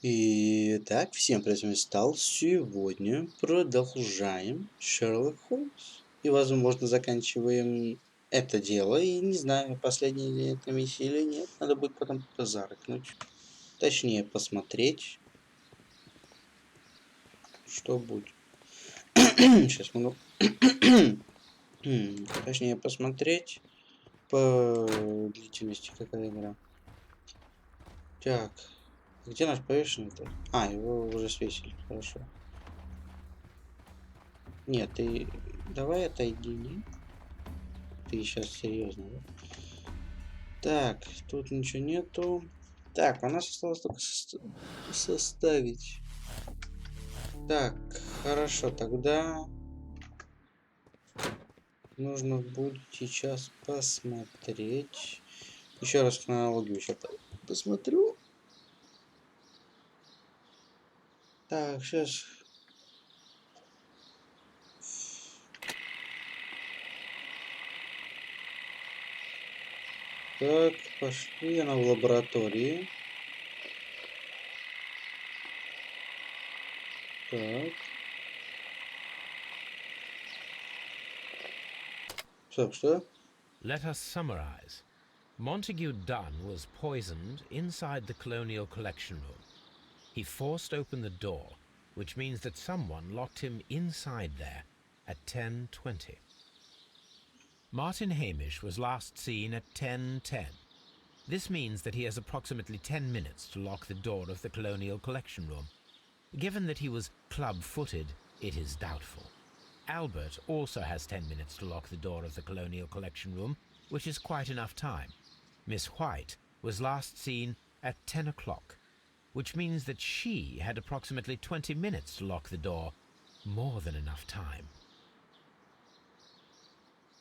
Итак, всем привет, Stalse. Сегодня продолжаем Шерлок Холмс. И, возможно, заканчиваем это дело. И не знаю, последняя ли это миссия или нет. Надо будет потом позаркнуть. Точнее, посмотреть, что будет. Сейчас могу... Точнее, посмотреть по длительности, какая игра. Так, где наш повешенный-то? А, его уже свесили, хорошо. Нет, ты давай отойди, не? Ты сейчас серьезно, да? Так, тут ничего нету. Так, у нас осталось только составить. Так, хорошо, тогда нужно будет сейчас посмотреть. Еще раз хронологию еще посмотрю. Так, сейчас. Так, пошли она в лаборатории. Так. Что? Let us summarize. Montague Dunn was poisoned inside the Colonial Collection Room. He forced open the door, which means that someone locked him inside there at 10:20. Martin Hamish was last seen at 10:10. This means that he has approximately 10 minutes to lock the door of the Colonial Collection Room. Given that he was club-footed, it is doubtful. Albert also has 10 minutes to lock the door of the Colonial Collection Room, which is quite enough time. Miss White was last seen at 10 o'clock, which means that she had approximately 20 minutes to lock the door. More than enough time.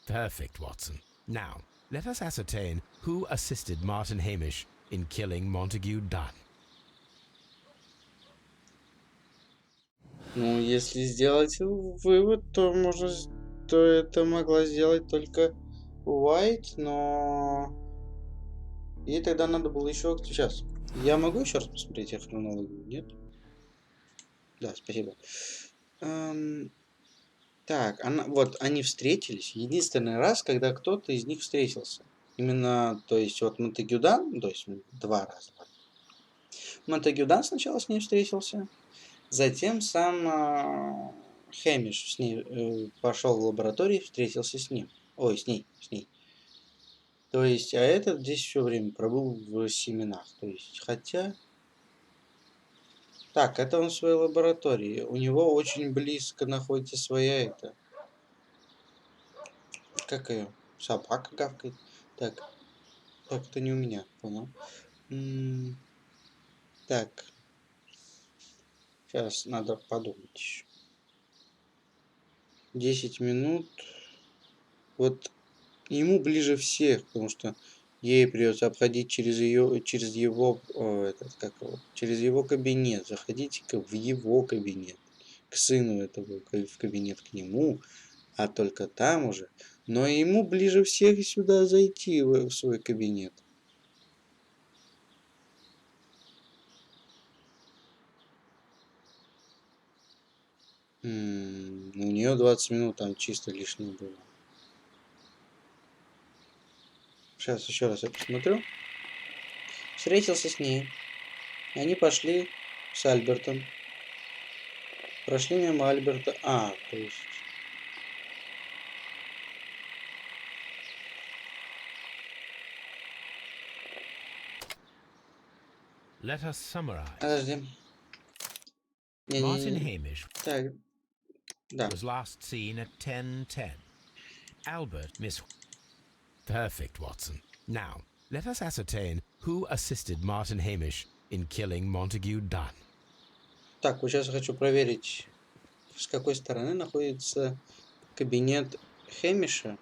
Perfect, Watson. Now, let us ascertain who assisted Martin Hamish in killing Montague Dunn. Ну, если сделать вывод, то то это могла сделать только Уайт, но... И тогда надо было еще... Сейчас. Я могу еще раз посмотреть их хронологию? Нет? Да, спасибо. Так, вот они встретились. Единственный раз, когда кто-то из них встретился. Именно, то есть, вот Монтегюдан, то есть, два раза. Монтегюдан сначала с ней встретился. Затем сам Хэмиш с ней пошел в лабораторию и встретился с ним. Ой, с ней. То есть, а этот здесь все время пробыл в семенах. То есть, хотя... Так, это он в своей лаборатории. У него очень близко находится своя это... Как ее? Собака гавкает. Так, это не у меня, понял. Так, сейчас надо подумать еще. 10 минут. Вот ему ближе всех, потому что ей придется обходить через его, через его кабинет, заходить в его кабинет, к сыну этого, в кабинет к нему, а только там уже. Но ему ближе всех сюда зайти в свой кабинет. У нее 20 минут там чисто лишнее было. Сейчас еще раз я посмотрю. Встретился с ней. Они пошли с Альбертом. Прошли мимо Альберта. То есть... Let us summarize. Подожди. Martin Hamish Так, да. was last seen at 10:10. Albert, Miss... Perfect, Watson. Now, let us ascertain who assisted Martin Hamish in killing Montague Dunn. Так, вот сейчас хочу проверить, с какой стороны находится кабинет Хэмиша.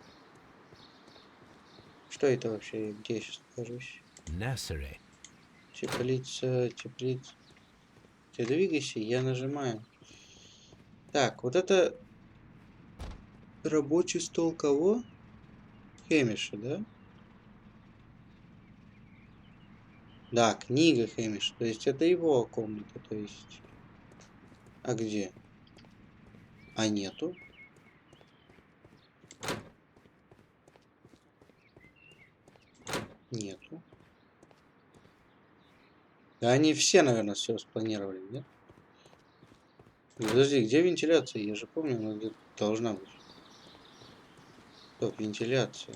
Что это вообще? Где я сейчас нахожусь? Nursery. Теплица. Ты двигайся, я нажимаю. Так, вот это рабочий стол кого? Хэмиша, да? Да, книга Хэмиш. То есть это его комната. То есть... А где? А нету? Нету. Да они все, наверное, все спланировали, нет? Подожди, где вентиляция? Я же помню, она где-то должна быть. Стоп, вентиляция.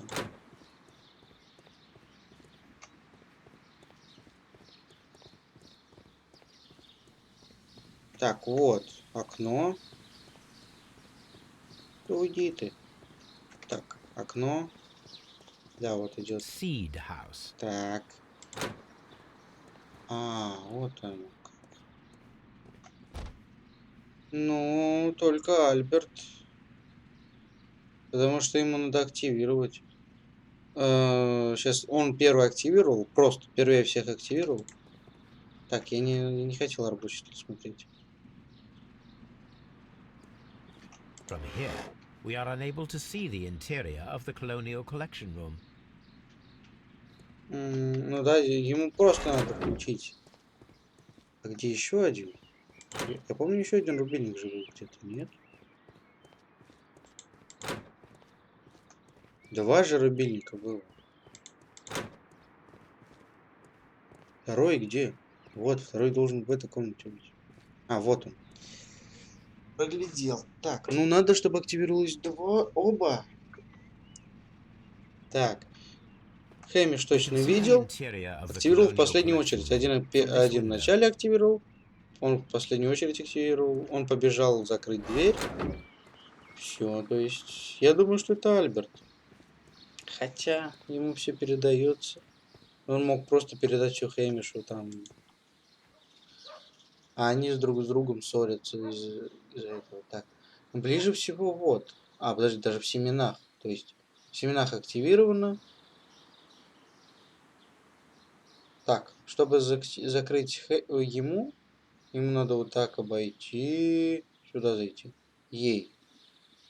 Так, вот, окно. Да уйди ты. Так, окно. Да, вот идет. Seed house. Так. Вот оно. Ну, только Альберт. Потому что ему надо активировать. Сейчас он первый активировал. Просто первый всех активировал. Так, я не хотел рабочий стол смотреть. From here, we are unable to see the interior of the colonial collection room. Ну да, ему просто надо включить. А где еще один? Я помню, еще один рубильник же был где-то, нет? Два же рубильника было. Второй где? Вот, второй должен в этой комнате быть. Вот он. Поглядел. Так, ну надо, чтобы активировалось оба. Так, Хэмиш We can точно see the видел. interior of the Активировал в colonial последнюю collection очередь. room from this Один в window. начале активировал. Он в последнюю очередь активировал. Он побежал закрыть дверь. Все, то есть, я думаю, что это Альберт. Хотя, ему все передается. Он мог просто передать все Хэмишу там. А они с другом ссорятся из-за этого. Так, ближе всего вот. Подожди, даже в семенах. То есть, в семенах активировано. Так, чтобы закрыть ему надо вот так обойти. Сюда зайти. Ей.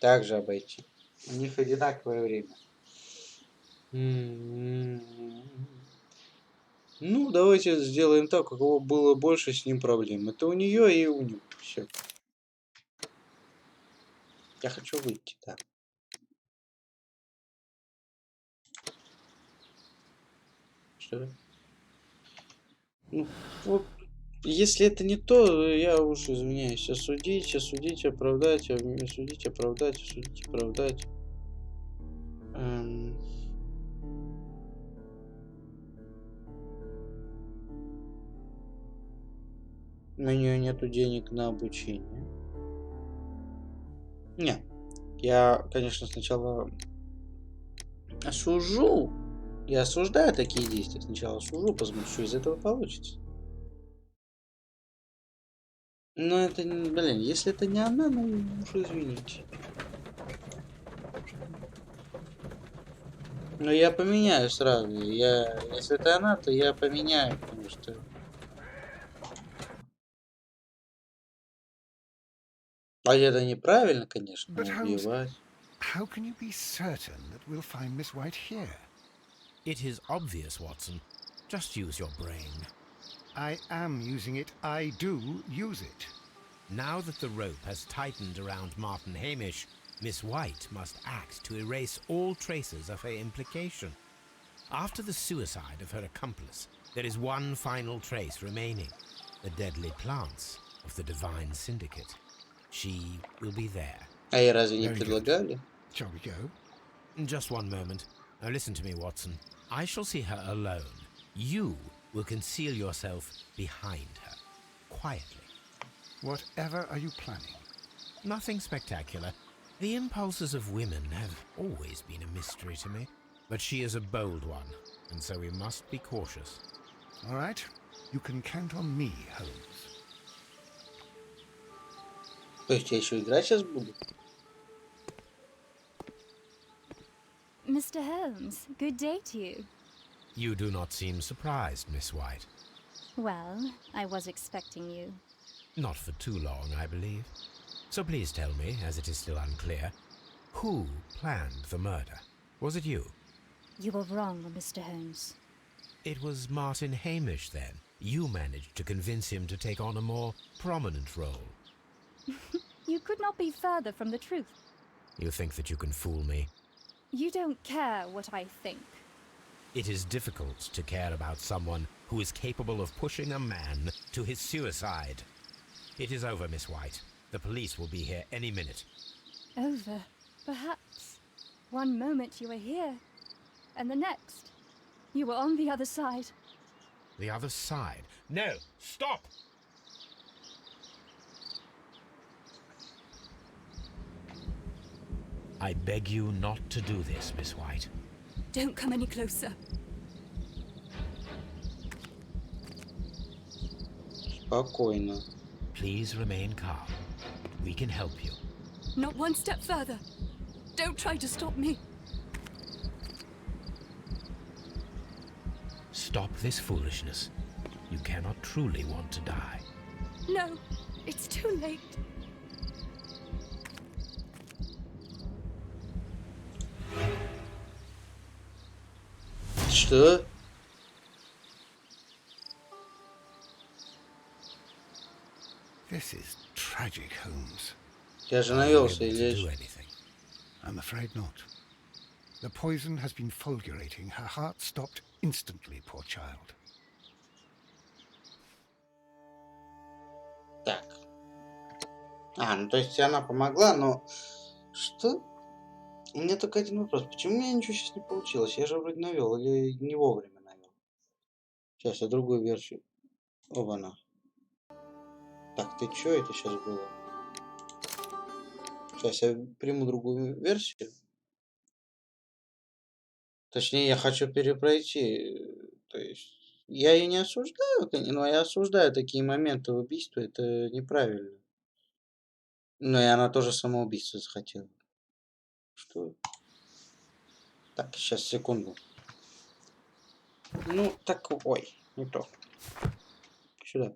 Также обойти. У них одинаковое время. Ну, давайте сделаем так, у кого было больше с ним проблем. Это у нее и у него. Все. Я хочу выйти, да. Что? Ну, вот, если это не то, я уж извиняюсь. Осудить, оправдать, осудить, оправдать, осудить, оправдать. Эм, У нее нету денег на обучение. Не, я, конечно, сначала осужу. Я осуждаю такие действия. Сначала осужу, посмотрю, что из этого получится. Но это, блин, если это не она, ну уж извините. Но я поменяю сразу. Если это она, то я поменяю, потому что... А это неправильно, конечно, But Holmes, убивать. how can you be certain that we'll find Miss White here? It is obvious, Watson. Just use your brain. I am using it. I do use it. Now that the rope has tightened around Martin Hamish, Miss White must act to erase all traces of her implication. After the suicide of her accomplice, there is one final trace remaining: the deadly plants of the Divine Syndicate. She will be there. А я разве не Very good. предлагали? Shall we go? Just one moment. Now listen to me, Watson. I shall see her alone. You will conceal yourself behind her, quietly. Whatever are you planning? Nothing spectacular. The impulses of women have always been a mystery to me. But she is a bold one, and so we must be cautious. All right. You can count on me, Holmes. То есть я еще играть сейчас буду? Mr. Holmes, good day to you. You do not seem surprised, Miss White. Well, I was expecting you. Not for too long, I believe. So please tell me, as it is still unclear, who planned the murder? Was it you? You were wrong, Mr. Holmes. It was Martin Hamish, then. You managed to convince him to take on a more prominent role. You could not be further from the truth. You think that you can fool me? You don't care what I think. It is difficult to care about someone who is capable of pushing a man to his suicide. It is over, Miss White. The police will be here any minute. Over, perhaps. One moment you were here, and the next, you were on the other side. The other side? No! Stop! I beg you not to do this, Miss White. Don't come any closer. Спокойно. Please remain calm. We can help you. Not one step further. Don't try to stop me. Stop this foolishness. You cannot truly want to die. No, it's too late. Что? This is tragic, Holmes. Я же Are you навелся able to do или... anything? I'm afraid not. The poison has been fulgurating. Her heart stopped instantly, poor child. Так. Ну то есть она помогла, но... Что? У меня только один вопрос. Почему у меня ничего сейчас не получилось? Я же вроде навел или не вовремя навел? Сейчас я другую версию. Оба-на. Так, ты чё это сейчас было? Сейчас я приму другую версию. Точнее, я хочу перепройти. То есть, я ее не осуждаю, но я осуждаю такие моменты убийства. Это неправильно. Но и она тоже самоубийство захотела. Что? Так, сейчас, секунду. Ну, так, ой, не то. Сюда.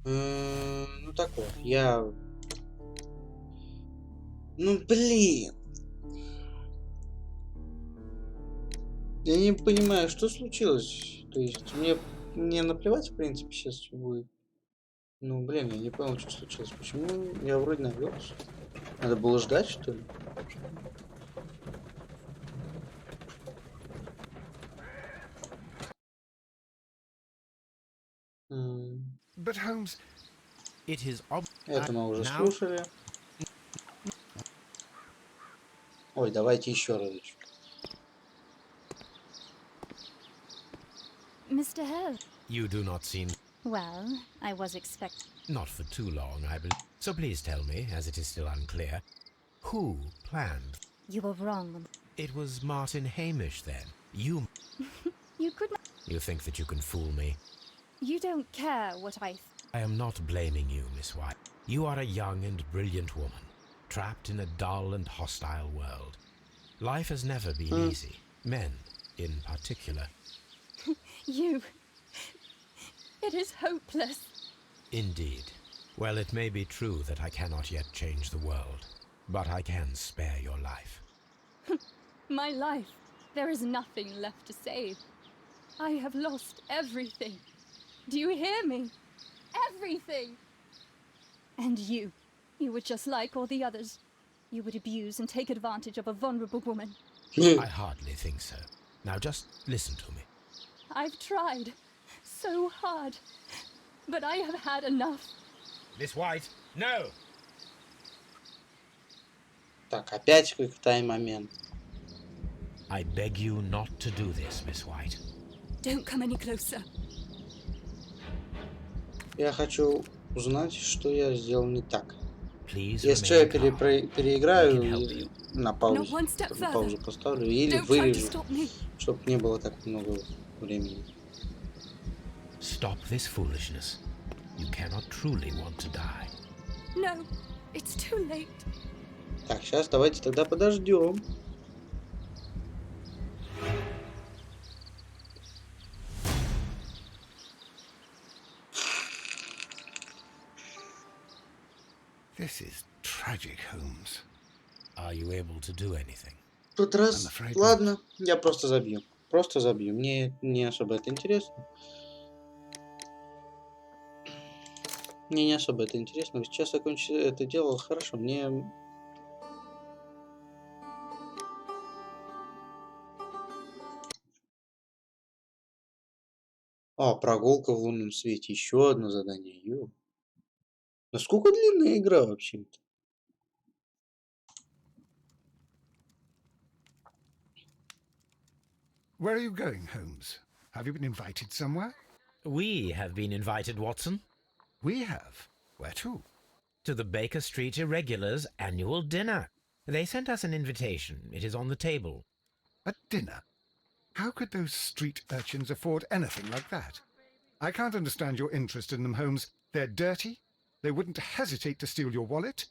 Ну, так вот, я... Ну, блин. Я не понимаю, что случилось. То есть, мне наплевать, в принципе, сейчас что будет. Ну, блин, я не понял, что случилось. Почему я вроде навелся? Надо было ждать, что ли? But Holmes, It is Это мы уже now. слушали. Ой, давайте еще разочек. Mr. Hell. You do not seem... Well, I was expecting. Not for too long, I believe. So please tell me, as it is still unclear, who planned? You were wrong. It was Martin Hamish, then. You Could not. You think that you can fool me? You don't care what I. I am not blaming you, Miss White. You are a young and brilliant woman, trapped in a dull and hostile world. Life has never been easy. Men, in particular. You. It is hopeless. Indeed. Well, it may be true that I cannot yet change the world, but I can spare your life. My life. There is nothing left to save. I have lost everything. Do you hear me? Everything! And you. You were just like all the others. You would abuse and take advantage of a vulnerable woman. I hardly think so. Now just listen to me. I've tried so hard, but I have had enough. Miss White, no! Так, опять какой-то момент. I beg you not to do this, Miss White. Don't come any closer. Я хочу узнать, что я сделал не так. Please Если что, я remain calm. переиграю We can help и you. на паузу, Not one step на паузу further. поставлю или Don't try to вырежу, stop me. чтобы не было так много времени. Stop this foolishness. You cannot truly want to die. No, it's too late. Так, сейчас давайте тогда подождем. this is tragic, Holmes. Are you able to do anything? В тот раз, ладно, я просто забью. просто забью. Мне не особо это интересно. Мне не особо это интересно. Сейчас закончить это дело хорошо. Мне... А, прогулка в лунном свете. Еще одно задание. Насколько длинная игра вообще-то? Where are you going, Holmes? Have you been invited somewhere? We have been invited, Watson, We have. Where to? to the Baker Street Irregulars' annual dinner. They sent us an invitation. It is on the table. A dinner? How could those street urchins afford anything like that? I can't understand your interest in them, Holmes. They're dirty. They wouldn't hesitate to steal your wallet.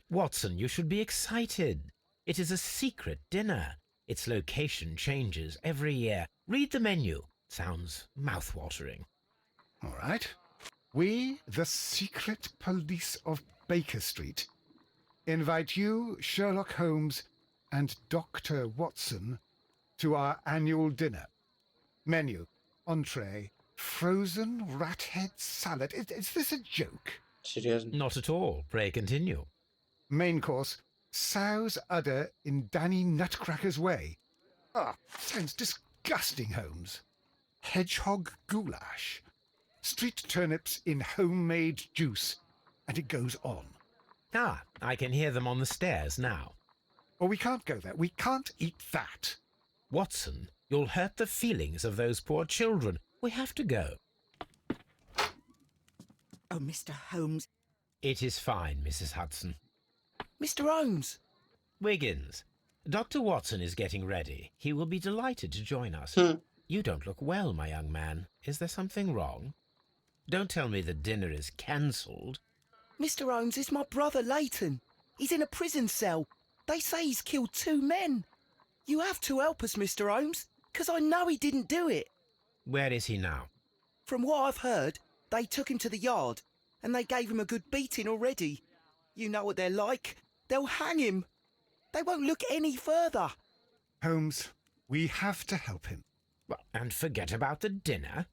Watson, you should be excited. It is a secret dinner. Its location changes every year. Read the menu. Sounds mouth-watering. All right. We, the secret police of Baker Street, invite you, Sherlock Holmes, and Dr. Watson to our annual dinner. Menu, entree, frozen rat head salad. Is this a joke? Серьезно? Not at all. Pray continue. Main course, sow's udder in Danny Nutcracker's way. Ah, sounds disgusting, Holmes. Hedgehog goulash. Street turnips in homemade juice. And it goes on. Ah, I can hear them on the stairs now. Oh, we can't go there. We can't eat that. Watson, you'll hurt the feelings of those poor children. We have to go. Oh, Mr. Holmes. It is fine, Mrs. Hudson. Mr. Holmes! Wiggins, Dr. Watson is getting ready. He will be delighted to join us. You don't look well, my young man. Is there something wrong? Don't tell me the dinner is cancelled. Mr. Holmes is my brother Leighton. He's in a prison cell. They say he's killed 2 men. You have to help us, Mr. Holmes, 'cause I know he didn't do it. Where is he now? From what I've heard, they took him to the yard, and they gave him a good beating already. You know what they're like. They'll hang him. They won't look any further. Holmes, we have to help him. Well, and forget about the dinner.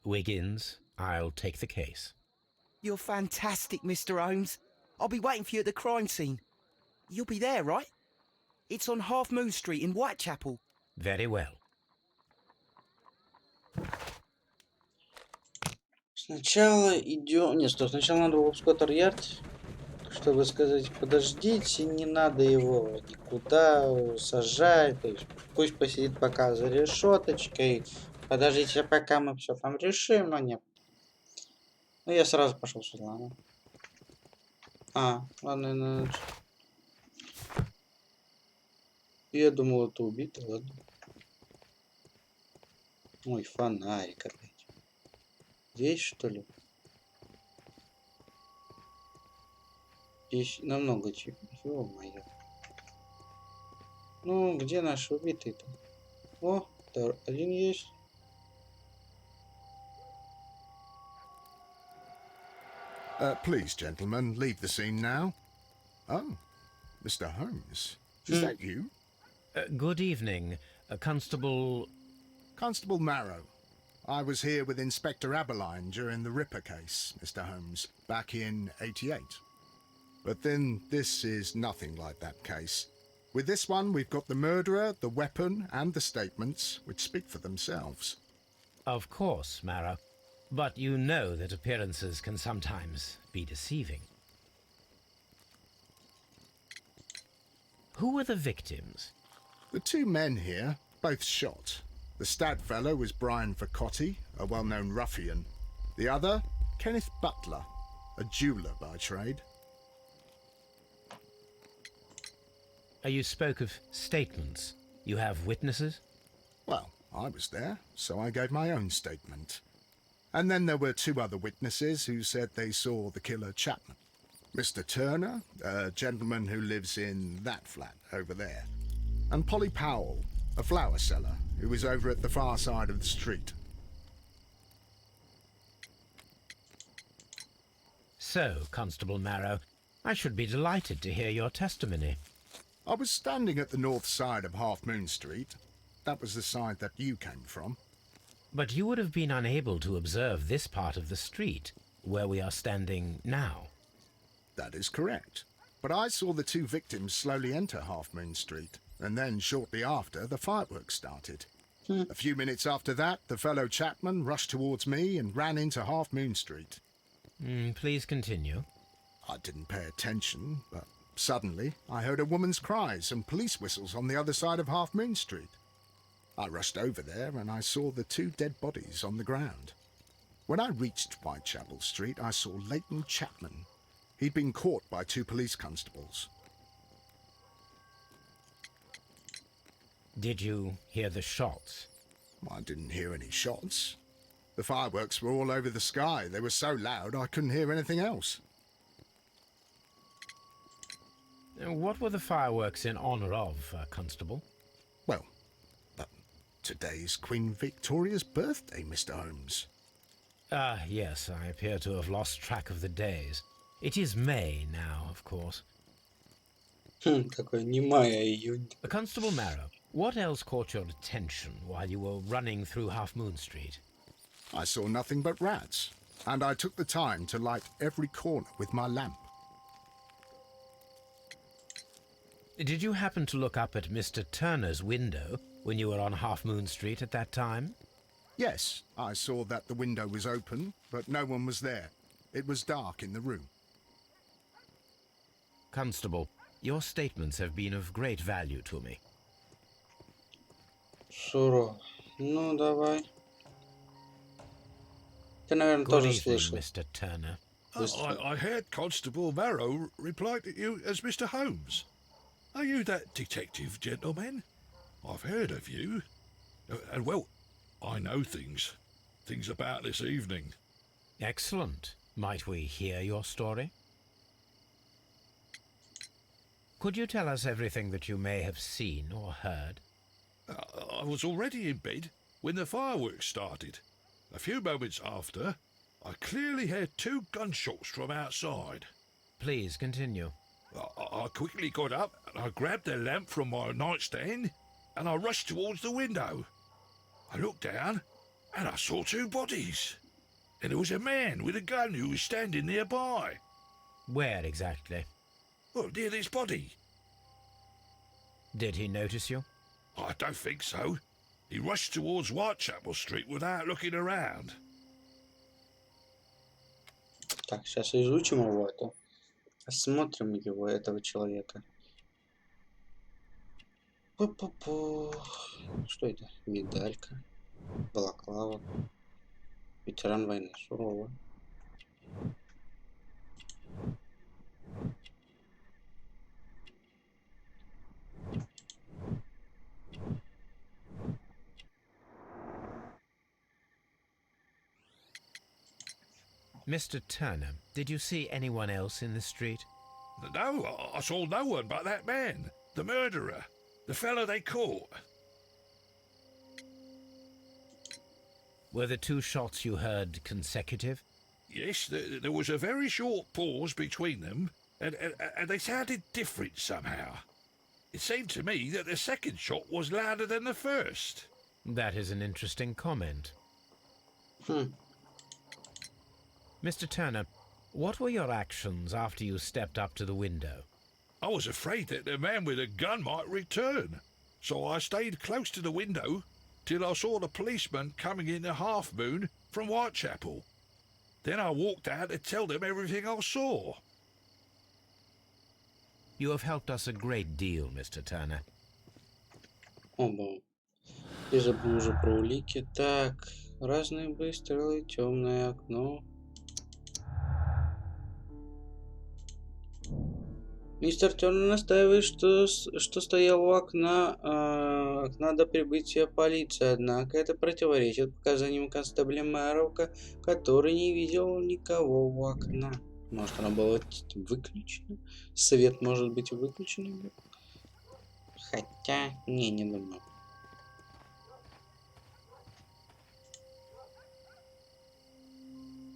Wiggins, I'll take the case. You're fantastic, Mr. Holmes. I'll be waiting for you at the crime scene. You'll be there, right? It's on Half Moon Street in Whitechapel. Very well. Сначала идем... Нет, стоп, сначала надо в Скоттер-Ярд, чтобы сказать, подождите, не надо его никуда сажать. То есть пусть посидит пока за решеточкой. Подождите, пока мы все там решим, но нет. Ну, я сразу пошел сюда, ладно. Ладно. Я думал, это убито, ладно. Ой, фонарик опять. Здесь, что ли? Здесь намного чего. Ё-моё. Ну, где наш убитый-то? О, один есть. Please, gentlemen, leave the scene now. Oh, Mr. Holmes. Is that you? Good evening, Constable... Constable Marrow. I was here with Inspector Aberline during the Ripper case, Mr. Holmes, back in '88. But then this is nothing like that case. With this one, we've got the murderer, the weapon, and the statements, which speak for themselves. Of course, Marrow. But you know that appearances can sometimes be deceiving. Who were the victims? The 2 men here, both shot. The stab fellow was Brian Vercotti, a well-known ruffian. The other, Kenneth Butler, a jeweller by trade. You spoke of statements. You have witnesses? Well, I was there, so I gave my own statement. And then there were 2 other witnesses who said they saw the killer Chapman. Mr. Turner, a gentleman who lives in that flat over there. And Polly Powell, a flower seller, who was over at the far side of the street. So, Constable Marrow, I should be delighted to hear your testimony. I was standing at the north side of Half Moon Street. that was the side that you came from. But you would have been unable to observe this part of the street, where we are standing now. That is correct. But I saw the two victims slowly enter Half Moon Street, and then shortly after, the fireworks started. A few minutes after that, the fellow Chapman rushed towards me and ran into Half Moon Street. Please continue. I didn't pay attention, but suddenly I heard a woman's cries and police whistles on the other side of Half Moon Street. I rushed over there and I saw the two dead bodies on the ground. When I reached Whitechapel Street, I saw Leighton Chapman. He'd been caught by two police constables. Did you hear the shots? I didn't hear any shots. The fireworks were all over the sky. They were so loud I couldn't hear anything else. What were the fireworks in honor of, Constable? Well, today's Queen Victoria's birthday, Mr. Holmes. Yes, I appear to have lost track of the days. It is May now, of course. Такой не май, а июнь. Constable Marrow, what else caught your attention while you were running through Half Moon Street? I saw nothing but rats, and I took the time to light every corner with my lamp. Did you happen to look up at Mr. Turner's window when you were on Half Moon Street at that time? Yes, I saw that the window was open, but no one was there. It was dark in the room. Constable, your statements have been of great value to me. Сурово. Ну, давай. Ты, наверное, Good тоже evening, слышал. Mr. Turner. I heard Constable Marrow reply to you as Mr. Holmes. Are you that detective gentleman? I've heard of you. And, well, I know things about this evening. Excellent. Might we hear your story? Could you tell us everything that you may have seen or heard? I was already in bed when the fireworks started. A few moments after, I clearly heard two gunshots from outside. Please continue. I quickly got up and I grabbed the lamp from my nightstand and I rushed towards the window. I looked down and I saw two bodies. And there was a man with a gun who was standing nearby. Where exactly? Well, near this body. Did he notice you? I don't think so. He rushed towards Whitechapel Street without looking around. Так, сейчас изучим его, это. Осмотрим его, этого человека. Пу-пу-пу. Что это? Медалька. Балаклава. Ветеран войны. Сурово. Mr. Turner, did you see anyone else in the street? No, I saw no one but that man, the murderer, the fellow they caught. Were the two shots you heard consecutive? Yes, there was a very short pause between them, and they sounded different somehow. It seemed to me that the second shot was louder than the first. That is an interesting comment. Mr. Turner, what were your actions after you stepped up to the window? I was afraid that the man with a gun might return, so I stayed close to the window till I saw the policeman coming into Half Moon from Whitechapel. Then I walked out to tell them everything I saw. You have helped us a great deal, Mr. Turner. Оба. Я забыл уже про улики. Так, разные выстрелы, темное окно. Мистер Тернер настаивает, что стоял у окна до прибытия полиции, однако это противоречит показаниям констебля Мэроука, который не видел никого у окна. Может, оно было выключено? Свет может быть выключен? Хотя, не думаю.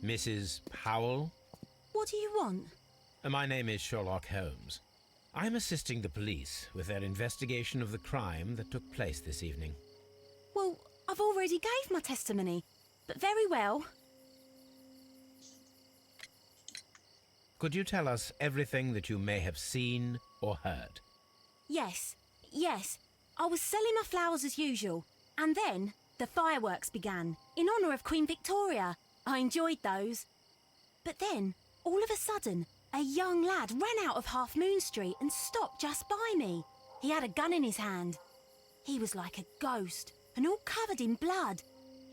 Mrs. Powell? What do you want? My name is Sherlock Holmes. I'm assisting the police with their investigation of the crime that took place this evening. already gave my testimony, but very well. Could you tell us everything that you may have seen or heard? Yes. I was selling my flowers as usual, and then the fireworks began, in honour of Queen Victoria. I enjoyed those. But then, all of a sudden, a young lad ran out of Half Moon Street and stopped just by me. He had a gun in his hand. He was like a ghost, and all covered in blood.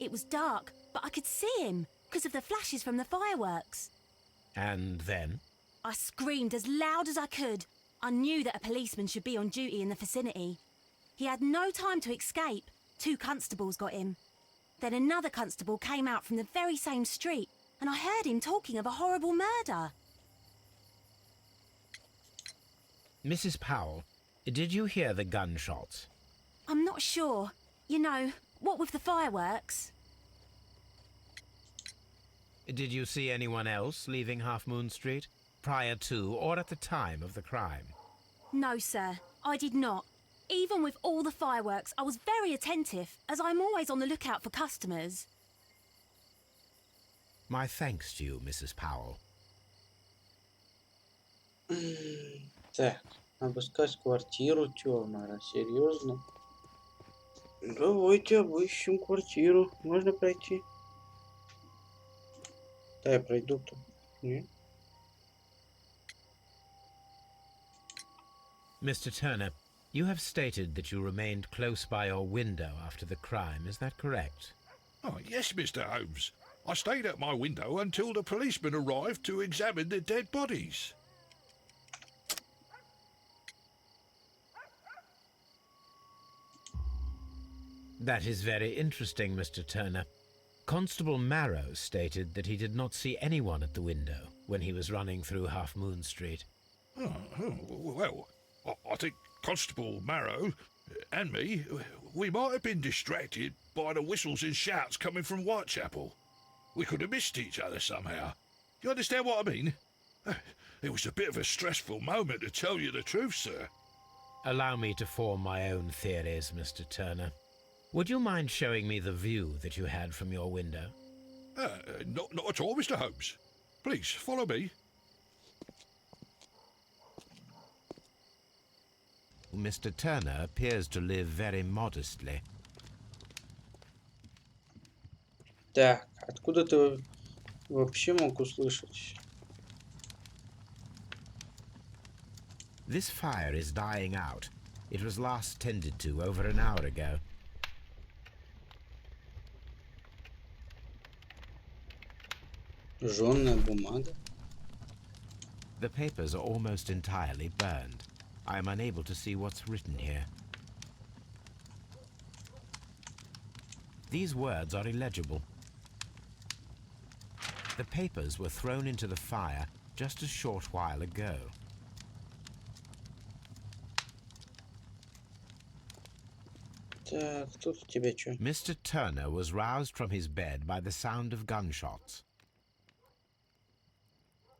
It was dark, but I could see him, because of the flashes from the fireworks. And then? I screamed as loud as I could. I knew that a policeman should be on duty in the vicinity. He had no time to escape. 2 constables got him. Then another constable came out from the very same street, and I heard him talking of a horrible murder. Mrs. Powell, did you hear the gunshots? I'm not sure. You know, what with the fireworks? Did you see anyone else leaving Half Moon Street, prior to or at the time of the crime? No, sir, I did not. Even with all the fireworks, I was very attentive, as I'm always on the lookout for customers. My thanks to you, Mrs. Powell. Так, обыскать квартиру Тернера. Серьезно? Давайте обыщем квартиру. Можно пройти? Да, я пройду тут. Нет? Mr. Turner, you have stated that you remained close by your window after the crime, is that correct? Oh, yes, Mr. Holmes. I stayed at my window until the policeman arrived to examine the dead bodies. That is very interesting, Mr. Turner. Constable Marrow stated that he did not see anyone at the window when he was running through Half Moon Street. Well, I think Constable Marrow and me, we might have been distracted by the whistles and shouts coming from Whitechapel. We could have missed each other somehow. You understand what I mean? It was a bit of a stressful moment, to tell you the truth, sir. Allow me to form my own theories, Mr. Turner. Would you mind showing me the view that you had from your window? Not at all, Mr. Holmes. Please, follow me. Mr. Turner appears to live very modestly. Так, откуда ты вообще мог услышать? This fire is dying out. It was last tended to over an hour ago. Жжёная бумага. The papers are almost entirely burned. I am unable to see what's written here. These words are illegible. The papers were thrown into the fire just a short while ago. Так, тут у тебя что? Mr. Turner was roused from his bed by the sound of gunshots.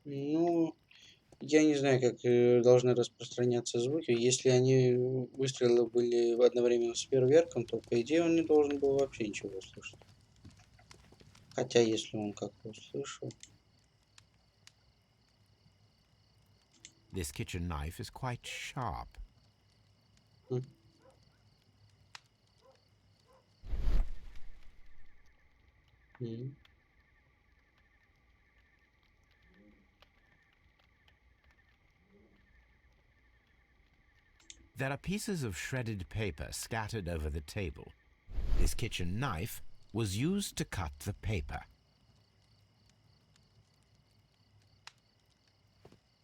Ну, я не знаю, как должны распространяться звуки. Если они выстрелы были одновременно с фейерверком, то, по идее, он не должен был вообще ничего услышать. Хотя, если он как-то услышал... This kitchen knife is quite sharp. There are pieces of shredded paper scattered over the table. This kitchen knife was used to cut the paper.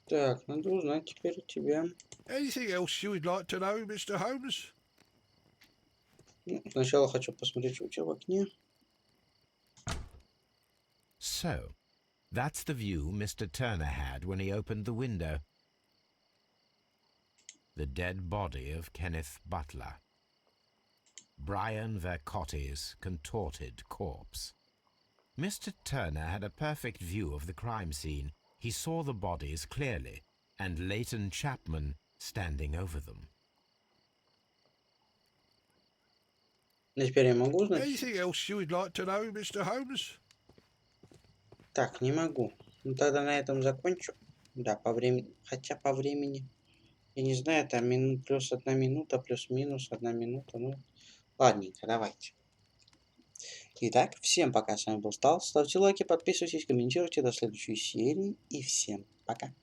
Так, надо узнать теперь у тебя. Anything else you would like to know, Mr. Holmes? Ну, сначала хочу посмотреть, что у тебя в окне. So, that's the view Mr. Turner had when he opened the window. The dead body of Kenneth Butler. Brian Vercotti's contorted corpse. Mr. Turner had a perfect view of the crime scene. He saw the bodies clearly, and Leighton Chapman standing over them. Ну, теперь я могу узнать? Anything else you would like to know, Mr. Holmes? Так, не могу. Ну, тогда на этом закончу. Да, по времени. Хотя по времени. Я не знаю, это плюс 1 минута, плюс-минус 1 минута. Ну, ладненько, давайте. Итак, всем пока. С вами был Сталс. Ставьте лайки, подписывайтесь, комментируйте. До следующей серии. И всем пока.